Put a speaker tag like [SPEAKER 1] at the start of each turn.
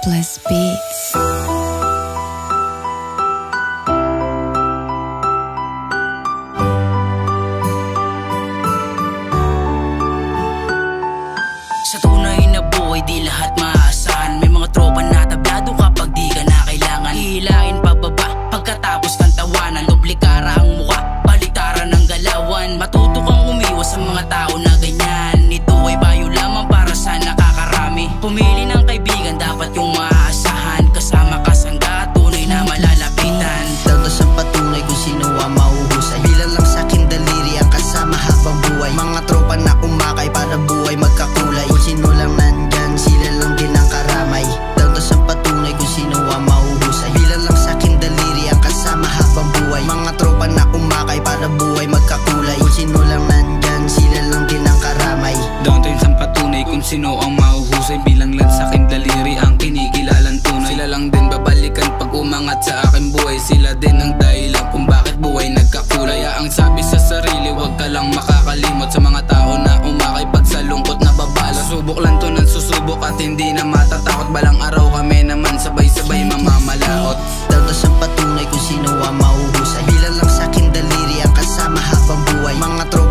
[SPEAKER 1] Bliss Beats.
[SPEAKER 2] Sa tunay na buhay di lahat maaasahan. May mga tropa na tablado kapag di ka na kailangan. Hihilain pababa pagkatapos ng tawanan. Doble kara ang mukha, baliktaran ng galawan. Matuto kang umiwas sa mga tao na ganyan. Ito ay bayo lamang para sa nakakarami. Pumili ng kaibigan, dapat yung maaasahan. Kasama ka sangga, tunay na malalapitan.
[SPEAKER 3] Datos ang patunay kung sino ang mahuhusay. Bilang lang sa'kin daliri ang kasama habang buhay. Mga tropa na umakay para buhay magkakulay. Kung sino lang nandyan, sila lang din ang karamay. Datos ang patunay kung sino ang mahuhusay. Bilang lang sa'kin daliri ang kasama habang buhay. Mga tropa na umakay para buhay magkakulay. Kung sino lang nandyan, sila lang din ang karamay.
[SPEAKER 4] Dauntains ang patunay kung sino ang mahuhusay. Bilang lang sa'king daliri ang kinikilalang tunay. Sila lang din babalikan pag umangat sa aking buhay. Sila din ang dahilan kung bakit buhay nagkakulay. Kaya ang sabi sa sarili, wag ka lang makakalimot sa mga tao na umakay pag sa lungkot na babala. Subok lang to ng susubok at hindi na matatakot. Balang araw kami naman sabay-sabay mamamalaot.
[SPEAKER 3] Datos ang patunay kung sino ang mahuhusay. Bilang lang sa'kin daliri ang kasama habang buhay. Mga tropa